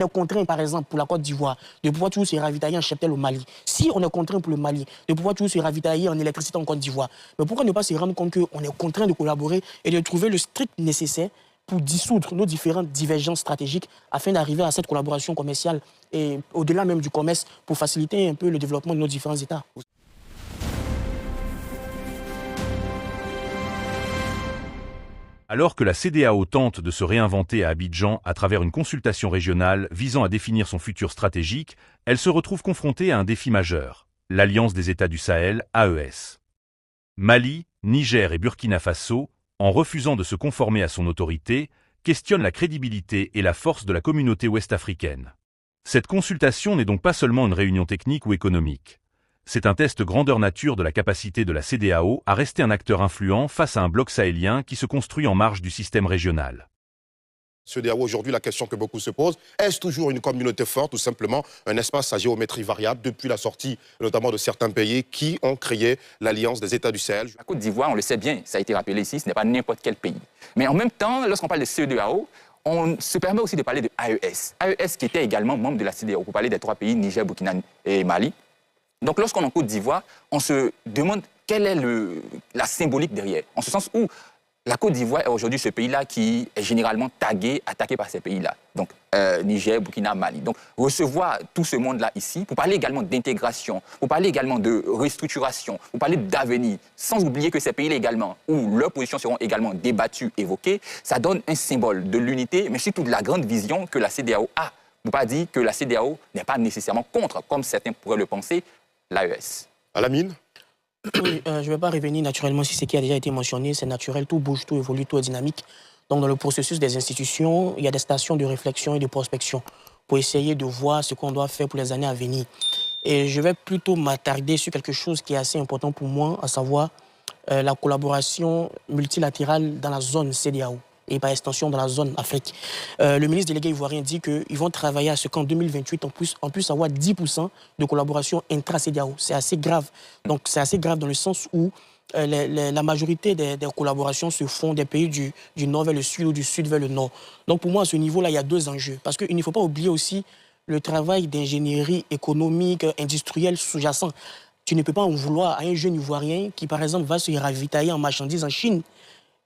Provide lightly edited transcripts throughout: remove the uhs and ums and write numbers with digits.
On est contraint, par exemple, pour la Côte d'Ivoire, de pouvoir toujours se ravitailler en cheptel au Mali. Si on est contraint pour le Mali, de pouvoir toujours se ravitailler en électricité en Côte d'Ivoire, mais pourquoi ne pas se rendre compte qu'on est contraint de collaborer et de trouver le strict nécessaire pour dissoudre nos différentes divergences stratégiques afin d'arriver à cette collaboration commerciale et au-delà même du commerce pour faciliter un peu le développement de nos différents États. Alors que la CEDEAO tente de se réinventer à Abidjan à travers une consultation régionale visant à définir son futur stratégique, elle se retrouve confrontée à un défi majeur, l'Alliance des États du Sahel, AES. Mali, Niger et Burkina Faso, en refusant de se conformer à son autorité, questionnent la crédibilité et la force de la communauté ouest-africaine. Cette consultation n'est donc pas seulement une réunion technique ou économique. C'est un test grandeur nature de la capacité de la CEDEAO à rester un acteur influent face à un bloc sahélien qui se construit en marge du système régional. CEDEAO, aujourd'hui, la question que beaucoup se posent, est-ce toujours une communauté forte ou simplement un espace à géométrie variable depuis la sortie notamment de certains pays qui ont créé l'Alliance des États du Sahel? La Côte d'Ivoire, on le sait bien, ça a été rappelé ici, ce n'est pas n'importe quel pays. Mais en même temps, lorsqu'on parle de CEDEAO, on se permet aussi de parler de AES. AES qui était également membre de la CEDEAO, pour parler des trois pays, Niger, Burkina et Mali. Donc lorsqu'on est en Côte d'Ivoire, on se demande quelle est la symbolique derrière. En ce sens où la Côte d'Ivoire est aujourd'hui ce pays-là qui est généralement tagué, attaqué par ces pays-là. Donc Niger, Burkina, Mali. Donc recevoir tout ce monde-là ici, pour parler également d'intégration, pour parler également de restructuration, pour parler d'avenir, sans oublier que ces pays-là également, où leurs positions seront également débattues, évoquées, ça donne un symbole de l'unité, mais surtout de la grande vision que la CEDEAO a. Pour ne pas dire que la CEDEAO n'est pas nécessairement contre, comme certains pourraient le penser, l'AES. Alamine? Oui, je ne vais pas revenir naturellement sur ce qui a déjà été mentionné. C'est naturel, tout bouge, tout évolue, tout est dynamique. Donc, dans le processus des institutions, il y a des stations de réflexion et de prospection pour essayer de voir ce qu'on doit faire pour les années à venir. Et je vais plutôt m'attarder sur quelque chose qui est assez important pour moi, à savoir la collaboration multilatérale dans la zone CEDEAO et par extension dans la zone Afrique. Le ministre délégué ivoirien dit qu'ils vont travailler à ce qu'en 2028, on puisse avoir 10% de collaboration intra-CEDEAO. C'est assez grave. Donc, c'est assez grave dans le sens où la majorité des collaborations se font des pays du nord vers le sud ou du sud vers le nord. Donc, pour moi, à ce niveau-là, il y a deux enjeux. Parce qu'il ne faut pas oublier aussi le travail d'ingénierie économique, industrielle sous-jacent. Tu ne peux pas en vouloir à un jeune Ivoirien qui, par exemple, va se ravitailler en marchandises en Chine.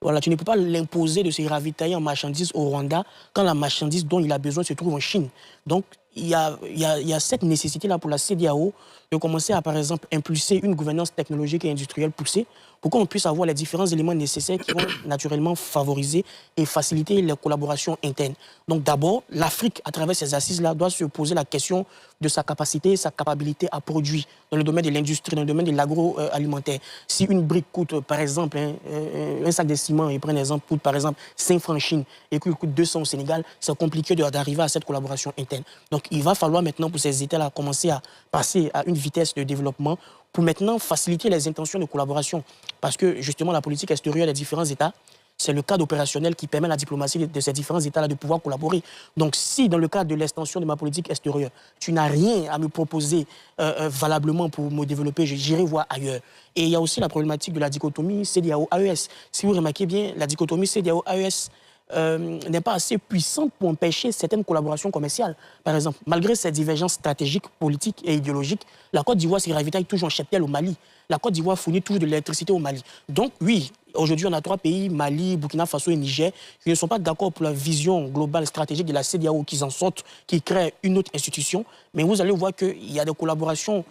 Voilà, tu ne peux pas l'imposer de se ravitailler en marchandises au Rwanda quand la marchandise dont il a besoin se trouve en Chine. Donc, il y a cette nécessité-là pour la CEDEAO de commencer à, par exemple, impulser une gouvernance technologique et industrielle poussée pour qu'on puisse avoir les différents éléments nécessaires qui vont naturellement favoriser et faciliter les collaborations internes. Donc d'abord, l'Afrique, à travers ces assises-là, doit se poser la question de sa capacité, sa capacité à produire dans le domaine de l'industrie, dans le domaine de l'agroalimentaire. Si une brique coûte, par exemple, un sac de ciment, et prends un exemple, coûte par exemple 5 francs en Chine et qu'il coûte 200 au Sénégal, c'est compliqué d'arriver à cette collaboration interne. Donc il va falloir maintenant pour ces États-là commencer à passer à une vitesse de développement pour maintenant faciliter les intentions de collaboration. Parce que justement, la politique extérieure des différents États, c'est le cadre opérationnel qui permet à la diplomatie de ces différents États-là de pouvoir collaborer. Donc si, dans le cadre de l'extension de ma politique extérieure, tu n'as rien à me proposer valablement pour me développer, j'irai voir ailleurs. Et il y a aussi la problématique de la dichotomie CEDEAO-AES. Si vous remarquez bien, la dichotomie CEDEAO-AES n'est pas assez puissante pour empêcher certaines collaborations commerciales. Par exemple, malgré ces divergences stratégiques, politiques et idéologiques, la Côte d'Ivoire se ravitaille toujours en cheptel au Mali. La Côte d'Ivoire fournit toujours de l'électricité au Mali. Donc oui, aujourd'hui on a 3 pays, Mali, Burkina Faso et Niger, qui ne sont pas d'accord pour la vision globale stratégique de la CEDEAO, qui en sortent, qui créent une autre institution. Mais vous allez voir qu'il y a des collaborations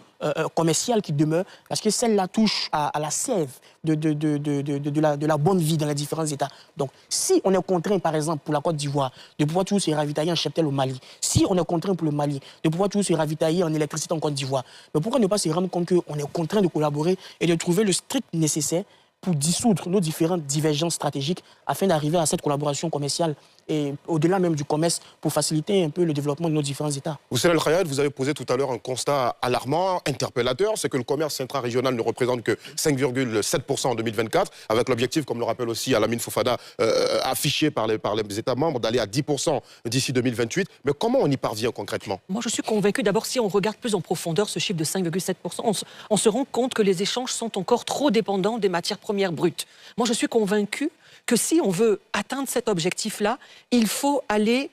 commerciales qui demeurent, parce que celle-là touche à la sève de la bonne vie dans les différents États. Donc, si on est contraint, par exemple, pour la Côte d'Ivoire, de pouvoir toujours se ravitailler en cheptel au Mali, si on est contraint pour le Mali, de pouvoir toujours se ravitailler en électricité en Côte d'Ivoire, mais pourquoi ne pas se rendre compte qu'on est contraint de collaborer et de trouver le strict nécessaire pour dissoudre nos différentes divergences stratégiques afin d'arriver à cette collaboration commerciale et au-delà même du commerce pour faciliter un peu le développement de nos différents États. Houssen El Khayat, vous avez posé tout à l'heure un constat alarmant, interpellateur, c'est que le commerce intra-régional ne représente que 5,7% en 2024, avec l'objectif, comme le rappelle aussi Alamine Fofana, affiché par les États membres, d'aller à 10% d'ici 2028. Mais comment on y parvient concrètement? Moi, je suis convaincu, d'abord, si on regarde plus en profondeur ce chiffre de 5,7%, on se rend compte que les échanges sont encore trop dépendants des matières premières brutes. Moi, je suis convaincu que si on veut atteindre cet objectif-là, il faut aller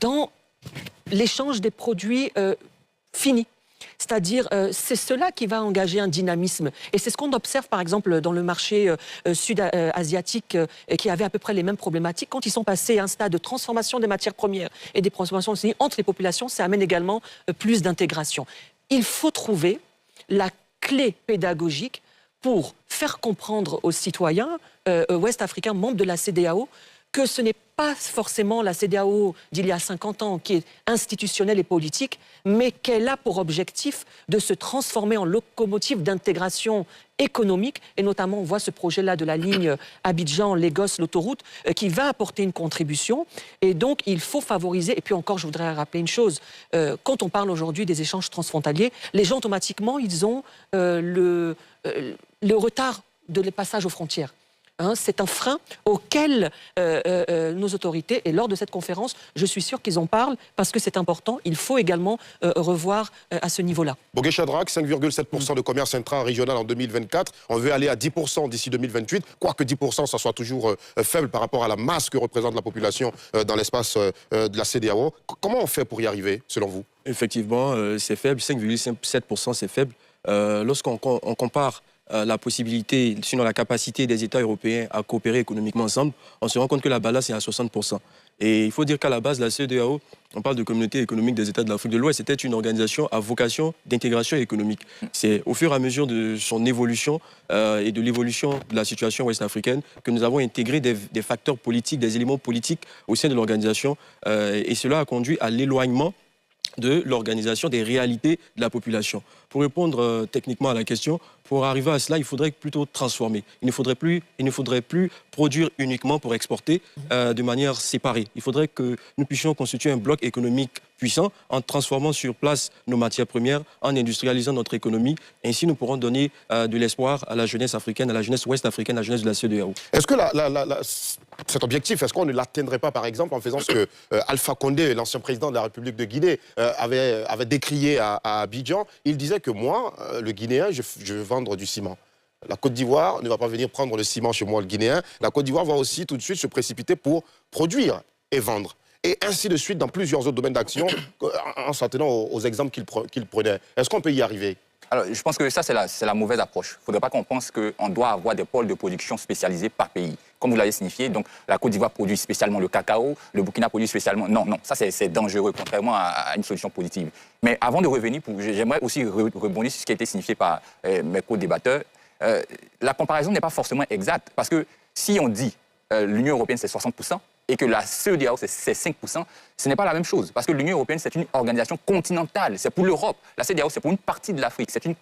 dans l'échange des produits finis. C'est-à-dire, c'est cela qui va engager un dynamisme. Et c'est ce qu'on observe, par exemple, dans le marché sud-asiatique, qui avait à peu près les mêmes problématiques. Quand ils sont passés à un stade de transformation des matières premières et des transformations aussi entre les populations, ça amène également plus d'intégration. Il faut trouver la clé pédagogique pour faire comprendre aux citoyens ouest-africains, membres de la CEDEAO, que ce n'est pas forcément la CEDEAO d'il y a 50 ans qui est institutionnelle et politique, mais qu'elle a pour objectif de se transformer en locomotive d'intégration économique. Et notamment, on voit ce projet-là de la ligne Abidjan-Lagos, l'autoroute, qui va apporter une contribution. Et donc, il faut favoriser. Et puis encore, je voudrais rappeler une chose. Quand on parle aujourd'hui des échanges transfrontaliers, les gens, automatiquement, ils ont le retard de passage aux frontières. C'est un frein auquel nos autorités, et lors de cette conférence, je suis sûr qu'ils en parlent parce que c'est important. Il faut également revoir à ce niveau-là. Bogué Chadrac, 5,7% de commerce intra-régional en 2024. On veut aller à 10% d'ici 2028, quoique 10%, ça soit toujours faible par rapport à la masse que représente la population dans l'espace de la CEDEAO. Comment on fait pour y arriver, selon vous? Effectivement, c'est faible. 5,7%, c'est faible. Lorsqu'on compare la possibilité, sinon la capacité des États européens à coopérer économiquement ensemble, on se rend compte que la balance est à 60%. Et il faut dire qu'à la base, la CEDEAO, on parle de Communauté économique des États de l'Afrique de l'Ouest, c'était une organisation à vocation d'intégration économique. C'est au fur et à mesure de son évolution et de l'évolution de la situation ouest-africaine que nous avons intégré des facteurs politiques, des éléments politiques au sein de l'organisation. Et cela a conduit à l'éloignement de l'organisation des réalités de la population. Pour répondre techniquement à la question, pour arriver à cela, il faudrait plutôt transformer. Il ne faudrait plus produire uniquement pour exporter de manière séparée. Il faudrait que nous puissions constituer un bloc économique puissant en transformant sur place nos matières premières, en industrialisant notre économie. Ainsi, nous pourrons donner de l'espoir à la jeunesse africaine, à la jeunesse ouest-africaine, à la jeunesse de la CEDEAO. Est-ce que cet objectif, est-ce qu'on ne l'atteindrait pas, par exemple, en faisant ce que Alpha Condé, l'ancien président de la République de Guinée, avait décrié à Abidjan? Il disait que moi, le Guinéen, je veux vendre du ciment. La Côte d'Ivoire ne va pas venir prendre le ciment chez moi, le Guinéen. La Côte d'Ivoire va aussi tout de suite se précipiter pour produire et vendre. Et ainsi de suite dans plusieurs autres domaines d'action, en s'attenant aux exemples qu'il prenait. Est-ce qu'on peut y arriver? Alors, je pense que ça, c'est la mauvaise approche. Il ne faudrait pas qu'on pense qu'on doit avoir des pôles de production spécialisés par pays. Comme vous l'avez signifié, donc la Côte d'Ivoire produit spécialement le cacao, le Burkina produit spécialement... Non, ça c'est dangereux, contrairement à une solution positive. Mais avant de revenir, j'aimerais aussi rebondir sur ce qui a été signifié par mes co-débatteurs. La comparaison n'est pas forcément exacte, parce que si on dit l'Union européenne c'est 60%, et que la CEDEAO, c'est 5%, ce n'est pas la même chose. Parce que l'Union européenne, c'est une organisation continentale. C'est pour l'Europe. La CEDEAO, c'est pour une partie de l'Afrique. C'est une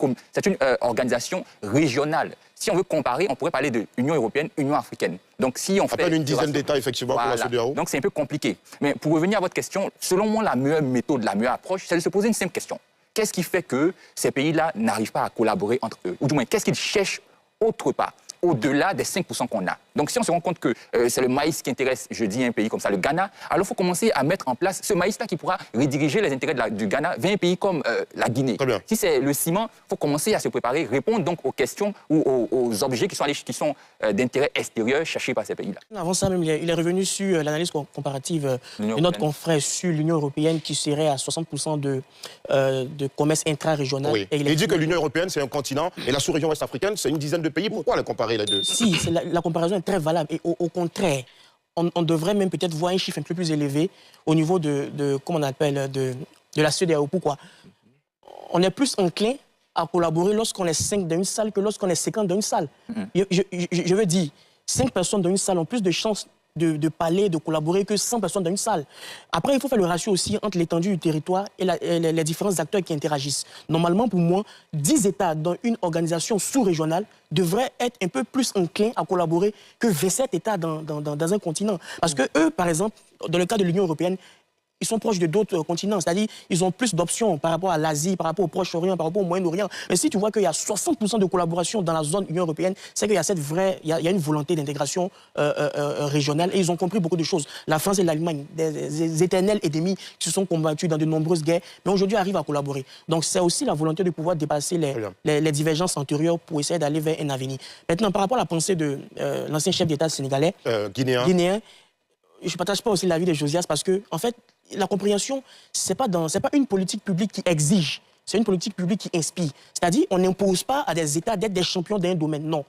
organisation régionale. Si on veut comparer, on pourrait parler de Union européenne, Union africaine. Donc, si on fait... À peine une dizaine d'États, effectivement, pour la CEDEAO. Donc, c'est un peu compliqué. Mais pour revenir à votre question, selon moi, la meilleure méthode, la meilleure approche, c'est de se poser une simple question. Qu'est-ce qui fait que ces pays-là n'arrivent pas à collaborer entre eux? Ou du moins, qu'est-ce qu'ils cherchent autre part, au-delà des 5% qu'on a? Donc, si on se rend compte que c'est le maïs qui intéresse, je dis un pays comme ça, le Ghana, alors il faut commencer à mettre en place ce maïs-là qui pourra rediriger les intérêts du Ghana vers un pays comme la Guinée. Très bien. Si c'est le ciment, il faut commencer à se préparer, répondre donc aux questions ou aux objets qui sont d'intérêt extérieur cherchés par ces pays-là. Avant ça, même, il est revenu sur l'analyse comparative de notre confrère sur l'Union européenne qui serait à 60% de commerce intra-régional. Oui. Et il dit que l'Union européenne, c'est un continent et la sous-région ouest-africaine, c'est une dizaine de pays. Pourquoi les comparer les deux? Si, la comparaison est très valable. Et au contraire, on devrait même peut-être voir un chiffre un peu plus élevé au niveau comment on appelle, de la CEDEAO. Pourquoi? On est plus enclin à collaborer lorsqu'on est 5 dans une salle que lorsqu'on est 50 dans une salle. Je veux dire, 5 personnes dans une salle ont plus de chances de parler, de collaborer que 100 personnes dans une salle. Après, il faut faire le ratio aussi entre l'étendue du territoire et les différents acteurs qui interagissent. Normalement, pour moi, 10 États dans une organisation sous-régionale devraient être un peu plus enclins à collaborer que 27 États dans un continent. Parce que eux, par exemple, dans le cas de l'Union européenne, ils sont proches de d'autres continents, c'est-à-dire ils ont plus d'options par rapport à l'Asie, par rapport au Proche-Orient, par rapport au Moyen-Orient. Mais si tu vois qu'il y a 60% de collaboration dans la zone Union européenne, c'est qu'il y a il y a une volonté d'intégration régionale et ils ont compris beaucoup de choses. La France et l'Allemagne, des éternels ennemis qui se sont combattus dans de nombreuses guerres, mais aujourd'hui arrivent à collaborer. Donc c'est aussi la volonté de pouvoir dépasser les divergences antérieures pour essayer d'aller vers un avenir. Maintenant, par rapport à la pensée de l'ancien chef d'État sénégalais, guinéen, je ne partage pas aussi l'avis de Josias parce que, en fait, la compréhension, ce n'est pas une politique publique qui exige, c'est une politique publique qui inspire. C'est-à-dire, on n'impose pas à des États d'être des champions d'un domaine, non.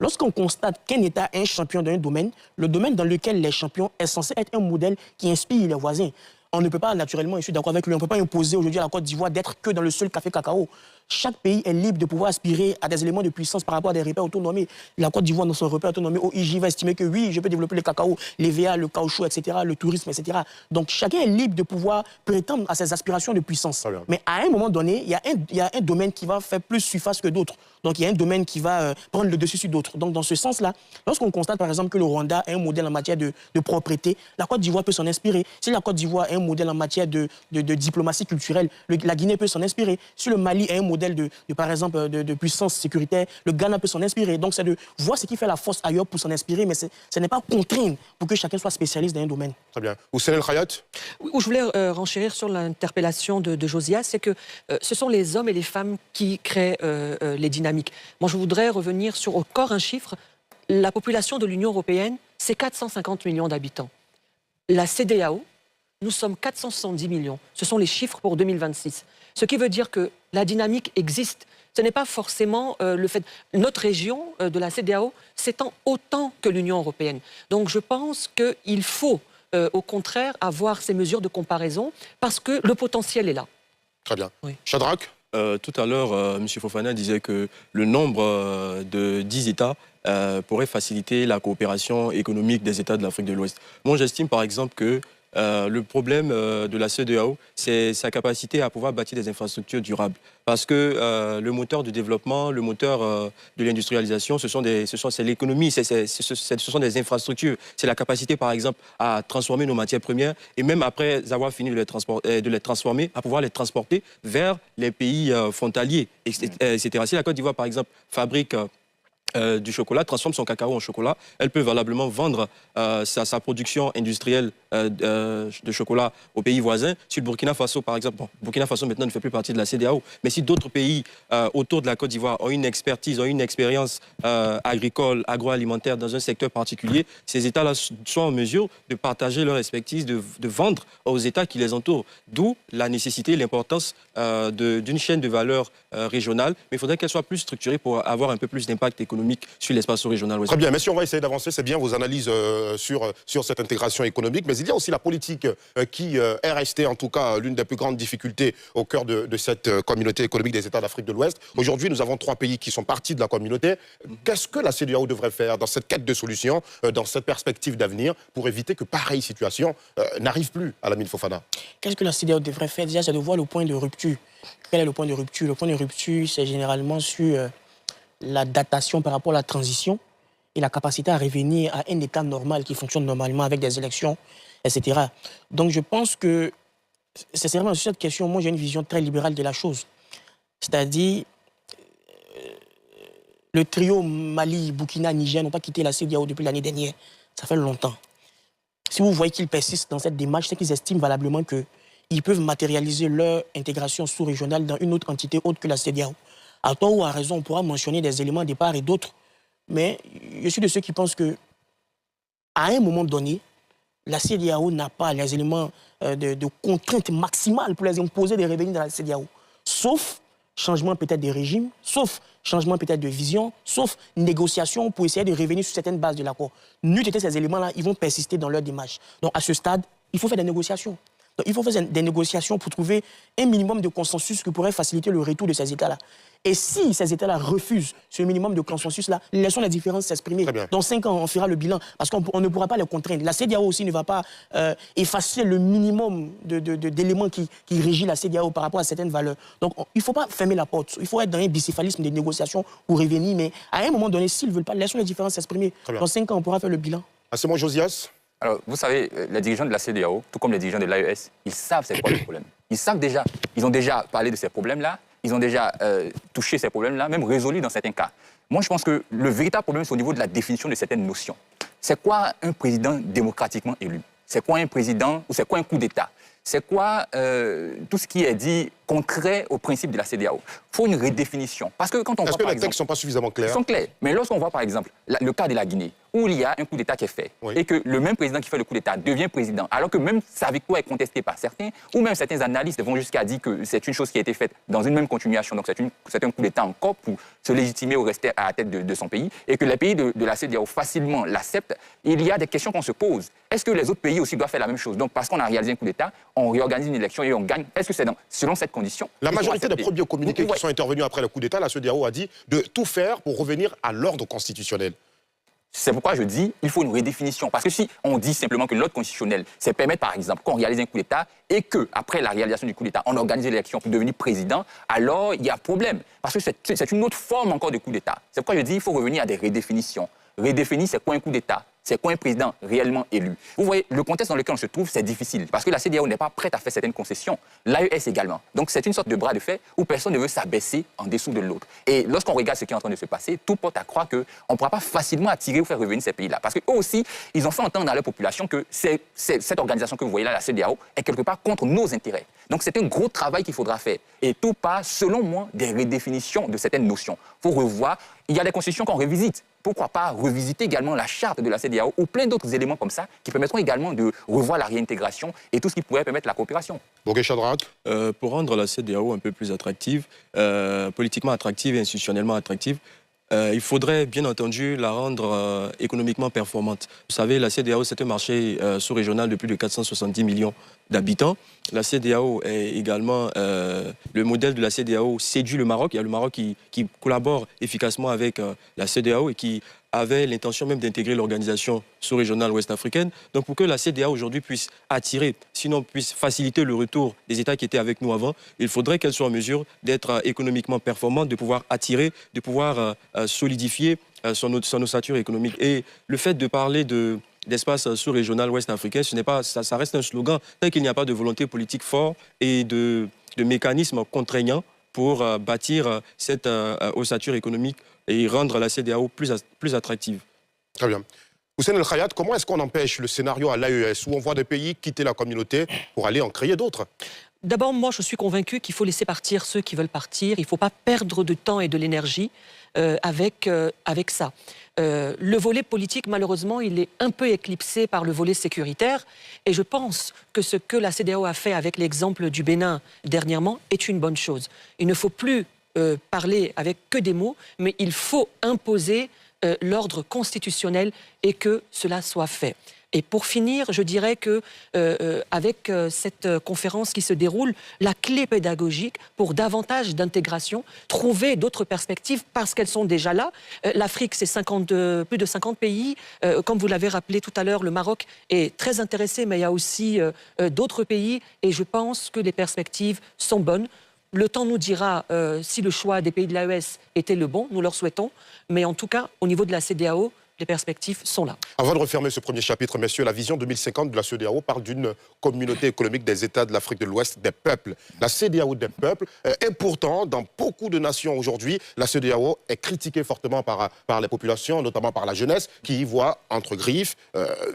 Lorsqu'on constate qu'un État est un champion d'un domaine, le domaine dans lequel les champions est censé être un modèle qui inspire les voisins. On ne peut pas, naturellement, je suis d'accord avec lui, on ne peut pas imposer aujourd'hui à la Côte d'Ivoire d'être que dans le seul café cacao. Chaque pays est libre de pouvoir aspirer à des éléments de puissance par rapport à des repères autonomés. La Côte d'Ivoire, dans son repère autonomé, OIJ va estimer que oui, je peux développer le cacao, l'EVA, le caoutchouc, etc., le tourisme, etc. Donc chacun est libre de pouvoir prétendre à ses aspirations de puissance. Mais à un moment donné, il y a un domaine qui va faire plus surface que d'autres. Donc il y a un domaine qui va prendre le dessus sur d'autres. Donc dans ce sens-là, lorsqu'on constate par exemple que le Rwanda est un modèle en matière de propreté, la Côte d'Ivoire peut s'en inspirer. Si la Côte d'Ivoire est un modèle en matière de diplomatie culturelle, la Guinée peut s'en inspirer. Si le Mali est un modèle par exemple, de puissance sécuritaire, le Ghana peut s'en inspirer. Donc c'est de voir ce qui fait la force ailleurs pour s'en inspirer, mais ce n'est pas contraindre pour que chacun soit spécialiste dans un domaine. Très bien. Oussel El Khayat? Où je voulais renchérir sur l'interpellation de Josias, c'est que ce sont les hommes et les femmes qui créent les dynamiques. Moi, je voudrais revenir sur encore un chiffre. La population de l'Union européenne, c'est 450 millions d'habitants. La CEDEAO, nous sommes 470 millions. Ce sont les chiffres pour 2026. Ce qui veut dire que la dynamique existe. Ce n'est pas forcément le fait... Notre région de la CEDEAO s'étend autant que l'Union européenne. Donc je pense qu'il faut, au contraire, avoir ces mesures de comparaison parce que le potentiel est là. Très bien. Oui. Shadrach? Tout à l'heure, M. Fofana disait que le nombre de 10 États pourrait faciliter la coopération économique des États de l'Afrique de l'Ouest. Moi, j'estime par exemple que le problème de la CEDEAO, c'est sa capacité à pouvoir bâtir des infrastructures durables. Parce que le moteur du développement, le moteur de l'industrialisation, c'est l'économie, ce sont des infrastructures. C'est la capacité, par exemple, à transformer nos matières premières et même après avoir fini de les transformer, à pouvoir les transporter vers les pays frontaliers, etc. Si la Côte d'Ivoire, par exemple, fabrique du chocolat, transforme son cacao en chocolat, elle peut valablement vendre sa production industrielle de chocolat aux pays voisins. Si le Burkina Faso, par exemple, Burkina Faso maintenant ne fait plus partie de la CEDEAO, mais si d'autres pays autour de la Côte d'Ivoire ont une expertise, ont une expérience agricole, agroalimentaire dans un secteur particulier, ces États-là sont en mesure de partager leur expertise, de vendre aux États qui les entourent. D'où la nécessité et l'importance d'une chaîne de valeur régionale, mais il faudrait qu'elle soit plus structurée pour avoir un peu plus d'impact économique sur l'espace régional. Très bien, mais si on va essayer d'avancer, c'est bien vos analyses sur cette intégration économique, mais il y a aussi la politique qui est restée en tout cas l'une des plus grandes difficultés au cœur de cette communauté économique des États d'Afrique de l'Ouest. Aujourd'hui, nous avons 3 pays qui sont partis de la communauté. Qu'est-ce que la CEDEAO devrait faire dans cette quête de solutions, dans cette perspective d'avenir, pour éviter que pareille situation n'arrive plus à Lamine Fofana? Qu'est-ce que la CEDEAO devrait faire? Déjà, c'est de voir le point de rupture. Quel est le point de rupture? Le point de rupture, c'est généralement sur la datation par rapport à la transition et la capacité à revenir à un État normal qui fonctionne normalement avec des élections, etc. Donc je pense que, sincèrement, sur cette question, moi j'ai une vision très libérale de la chose. C'est-à-dire, le trio Mali, Burkina, Niger n'ont pas quitté la CEDEAO depuis l'année dernière. Ça fait longtemps. Si vous voyez qu'ils persistent dans cette démarche, c'est qu'ils estiment valablement qu'ils peuvent matérialiser leur intégration sous-régionale dans une autre entité autre que la CEDEAO. À tort ou à raison, on pourra mentionner des éléments de part et d'autre, mais je suis de ceux qui pensent que, à un moment donné, la CEDEAO n'a pas les éléments de contrainte maximale pour les imposer de revenir dans la CEDEAO. Sauf changement peut-être de régime, sauf changement peut-être de vision, sauf négociation pour essayer de revenir sur certaines bases de l'accord. N'eût été ces éléments-là, ils vont persister dans leur démarche. Donc à ce stade, il faut faire des négociations. Donc, il faut faire des négociations pour trouver un minimum de consensus qui pourrait faciliter le retour de ces États-là. Et si ces États-là refusent ce minimum de consensus-là, laissons les différences s'exprimer. Dans 5 ans, on fera le bilan, parce qu'on ne pourra pas les contraindre. La CEDEAO aussi ne va pas effacer le minimum d'éléments qui régit la CEDEAO par rapport à certaines valeurs. Donc, il ne faut pas fermer la porte. Il faut être dans un bicéphalisme de négociation pour revenir. Mais à un moment donné, s'ils ne veulent pas, laissons les différences s'exprimer. Dans 5 ans, on pourra faire le bilan. C'est moi, Josias. Alors, vous savez, les dirigeants de la CEDEAO, tout comme les dirigeants de l'AES, ils savent c'est quoi le problème. Ils savent déjà, ils ont déjà parlé de ces problèmes-là, ils ont déjà touché ces problèmes-là, même résolu dans certains cas. Moi, je pense que le véritable problème, c'est au niveau de la définition de certaines notions. C'est quoi un président démocratiquement élu? C'est quoi un président ou c'est quoi un coup d'État? C'est quoi tout ce qui est dit contraire au principe de la CEDEAO? Il faut une redéfinition. Parce que quand on voit, est-ce que les textes ne sont pas suffisamment clairs? Ils sont clairs. Mais lorsqu'on voit, par exemple, le cas de la Guinée, où où il y a un coup d'État qui est fait et que le même président qui fait le coup d'État devient président, alors que même sa victoire est contestée par certains, ou même certains analystes vont jusqu'à dire que c'est une chose qui a été faite dans une même continuation, donc c'est un coup d'État encore pour se légitimer ou rester à la tête de son pays, et que les pays de la CEDEAO facilement l'acceptent, il y a des questions qu'on se pose. Est-ce que les autres pays aussi doivent faire la même chose? Donc parce qu'on a réalisé un coup d'État, on réorganise une élection et on gagne. Est-ce que c'est selon cette condition? La majorité des premiers communiqués qui sont intervenus après le coup d'État, la CEDEAO a dit de tout faire pour revenir à l'ordre constitutionnel. C'est pourquoi je dis qu'il faut une redéfinition. Parce que si on dit simplement que l'ordre constitutionnel, c'est permettre, par exemple, qu'on réalise un coup d'État et qu'après la réalisation du coup d'État, on organise l'élection pour devenir président, alors il y a problème. Parce que c'est une autre forme encore de coup d'État. C'est pourquoi je dis qu'il faut revenir à des redéfinitions. Redéfinir, c'est quoi un coup d'État? C'est quoi un président réellement élu? Vous voyez, le contexte dans lequel on se trouve, c'est difficile. Parce que la CEDEAO n'est pas prête à faire certaines concessions. L'AES également. Donc c'est une sorte de bras de fer où personne ne veut s'abaisser en dessous de l'autre. Et lorsqu'on regarde ce qui est en train de se passer, tout porte à croire qu'on ne pourra pas facilement attirer ou faire revenir ces pays-là. Parce qu'eux aussi, ils ont fait entendre à leur population que cette organisation que vous voyez là, la CEDEAO, est quelque part contre nos intérêts. Donc c'est un gros travail qu'il faudra faire. Et tout part, selon moi, des redéfinitions de certaines notions. Il faut revoir. Il y a des constitutions qu'on revisite. Pourquoi pas revisiter également la charte de la CEDEAO ou plein d'autres éléments comme ça qui permettront également de revoir la réintégration et tout ce qui pourrait permettre la coopération. Bogué Shadrack. Pour rendre la CEDEAO un peu plus attractive, politiquement attractive et institutionnellement attractive, il faudrait bien entendu la rendre économiquement performante. Vous savez, la CEDEAO, c'est un marché sous-régional de plus de 470 millions d'habitants. La CEDEAO est également, le modèle de la CEDEAO séduit le Maroc. Il y a le Maroc qui collabore efficacement avec la CEDEAO et qui avait l'intention même d'intégrer l'organisation sous-régionale ouest-africaine. Donc pour que la CEDEAO aujourd'hui puisse attirer, sinon puisse faciliter le retour des États qui étaient avec nous avant, il faudrait qu'elle soit en mesure d'être économiquement performante, de pouvoir attirer, de pouvoir solidifier son ossature économique. Et le fait de parler d'espace sous-régional ouest-africain, ça reste un slogan, tant qu'il n'y a pas de volonté politique forte et de mécanismes contraignants pour bâtir cette ossature économique et rendre la CEDEAO plus attractive. Très bien. Houssen El Khayat, comment est-ce qu'on empêche le scénario à l'AES où on voit des pays quitter la communauté pour aller en créer d'autres? D'abord, moi, je suis convaincu qu'il faut laisser partir ceux qui veulent partir. Il ne faut pas perdre de temps et de l'énergie avec ça. Le volet politique, malheureusement, il est un peu éclipsé par le volet sécuritaire. Et je pense que ce que la CEDEAO a fait avec l'exemple du Bénin dernièrement est une bonne chose. Il ne faut plus parler avec que des mots, mais il faut imposer l'ordre constitutionnel et que cela soit fait. Et pour finir, je dirais que avec cette conférence qui se déroule, la clé pédagogique pour davantage d'intégration, trouver d'autres perspectives parce qu'elles sont déjà là. L'Afrique, c'est plus de 50 pays. Comme vous l'avez rappelé tout à l'heure, le Maroc est très intéressé, mais il y a aussi d'autres pays. Et je pense que les perspectives sont bonnes. Le temps nous dira si le choix des pays de l'AES était le bon, nous leur souhaitons. Mais en tout cas, au niveau de la CEDEAO, les perspectives sont là. Avant de refermer ce premier chapitre, messieurs, la vision 2050 de la CEDEAO parle d'une communauté économique des États de l'Afrique de l'Ouest, des peuples. La CEDEAO des peuples. Et pourtant, dans beaucoup de nations aujourd'hui, la CEDEAO est critiquée fortement par les populations, notamment par la jeunesse, qui y voit entre griffes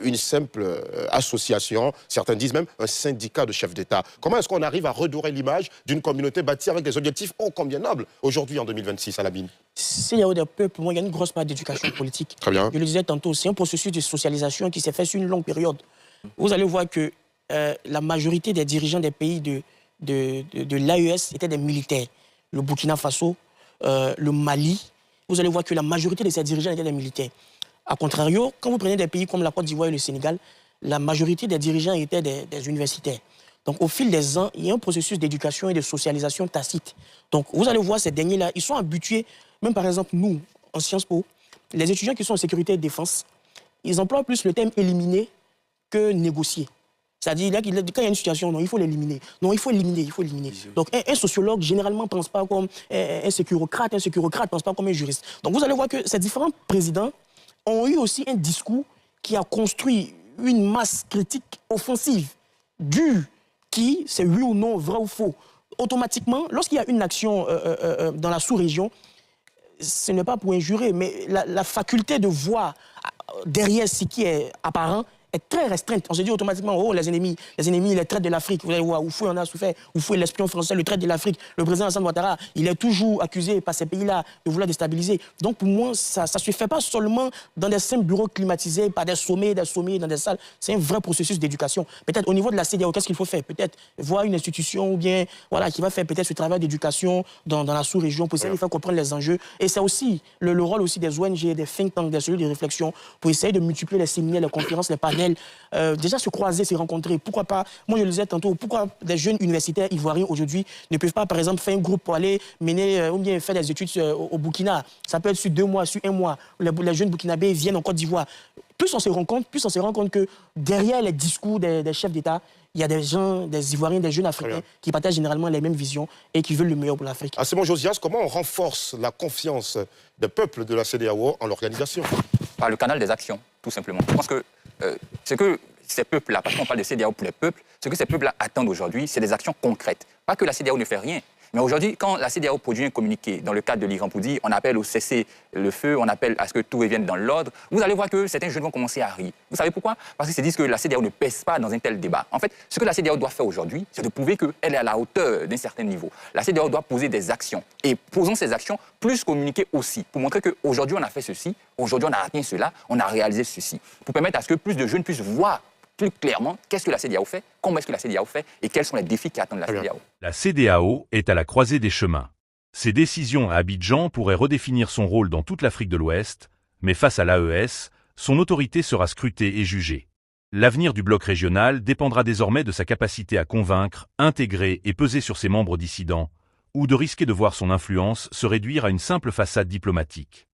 une simple association, certains disent même un syndicat de chefs d'État. Comment est-ce qu'on arrive à redorer l'image d'une communauté bâtie avec des objectifs ô combien nobles aujourd'hui en 2026 à la mine? CEDEAO des peuples, pour moi, il y a une grosse part d'éducation politique. Très bien. Je le disais tantôt, c'est un processus de socialisation qui s'est fait sur une longue période. Vous allez voir que la majorité des dirigeants des pays de l'AES étaient des militaires. Le Burkina Faso, le Mali, vous allez voir que la majorité de ces dirigeants étaient des militaires. A contrario, quand vous prenez des pays comme la Côte d'Ivoire et le Sénégal, la majorité des dirigeants étaient des universitaires. Donc, au fil des ans, il y a un processus d'éducation et de socialisation tacite. Donc, vous allez voir ces derniers-là, ils sont habitués, même par exemple, nous, en Sciences Po, les étudiants qui sont en sécurité et défense, ils emploient plus le terme éliminer que négocier. C'est-à-dire, quand il y a une situation, non, il faut l'éliminer. Non, il faut éliminer, il faut éliminer. Donc, un sociologue, généralement, ne pense pas comme un sécurocrate ne pense pas comme un juriste. Donc, vous allez voir que ces différents présidents ont eu aussi un discours qui a construit une masse critique offensive, dure, qui, c'est oui ou non, vrai ou faux. Automatiquement, lorsqu'il y a une action dans la sous-région, ce n'est pas pour injurer, mais la faculté de voir derrière ce qui est apparent est très restreinte. On se dit automatiquement, oh, les ennemis, les traites de l'Afrique. Vous allez voir, Oufoué en a souffert. Oufoué, l'espion français, le traite de l'Afrique. Le président Alassane Ouattara, il est toujours accusé par ces pays-là de vouloir déstabiliser. Donc, pour moi, ça ne se fait pas seulement dans des simples bureaux climatisés, par des sommets, dans des salles. C'est un vrai processus d'éducation. Peut-être au niveau de la CEDEAO, qu'est-ce qu'il faut faire? Peut-être voir une institution ou bien, voilà, qui va faire peut-être ce travail d'éducation dans la sous-région pour essayer de faire comprendre les enjeux. Et c'est aussi le rôle aussi des ONG, des think tanks, des cellules de réflexion pour essayer de multiplier les séminaires, les conférences, les panels. Déjà se croiser, se rencontrer. Pourquoi pas? Moi, je le disais tantôt, pourquoi des jeunes universitaires ivoiriens aujourd'hui ne peuvent pas, par exemple, faire un groupe pour aller mener ou bien faire des études au Burkina? Ça peut être sur 2 mois, sur 1 mois. Les jeunes burkinabés viennent en Côte d'Ivoire. Plus on se rend compte que derrière les discours des chefs d'État, il y a des gens, des Ivoiriens, des jeunes Africains qui partagent généralement les mêmes visions et qui veulent le meilleur pour l'Afrique. Simon Josias, comment on renforce la confiance des peuples de la CEDEAO en l'organisation? Par le canal des actions, tout simplement. Je pense que ce que ces peuples-là, parce qu'on parle de CEDEAO pour les peuples, ce que ces peuples-là attendent aujourd'hui, c'est des actions concrètes. Pas que la CEDEAO ne fait rien. Mais aujourd'hui, quand la CEDEAO produit un communiqué dans le cadre de l'Iran pour dire on appelle au cessez-le-feu, on appelle à ce que tout revienne dans l'ordre, vous allez voir que certains jeunes vont commencer à rire. Vous savez pourquoi? Parce qu'ils se disent que la CEDEAO ne pèse pas dans un tel débat. En fait, ce que la CEDEAO doit faire aujourd'hui, c'est de prouver qu'elle est à la hauteur d'un certain niveau. La CEDEAO doit poser des actions. Et posons ces actions, plus communiquer aussi, pour montrer qu'aujourd'hui on a fait ceci, aujourd'hui on a atteint cela, on a réalisé ceci. Pour permettre à ce que plus de jeunes puissent voir plus clairement qu'est-ce que la CEDEAO fait, comment est-ce que la CEDEAO fait et quels sont les défis qui attendent la CEDEAO. La CEDEAO est à la croisée des chemins. Ses décisions à Abidjan pourraient redéfinir son rôle dans toute l'Afrique de l'Ouest, mais face à l'AES, son autorité sera scrutée et jugée. L'avenir du bloc régional dépendra désormais de sa capacité à convaincre, intégrer et peser sur ses membres dissidents, ou de risquer de voir son influence se réduire à une simple façade diplomatique.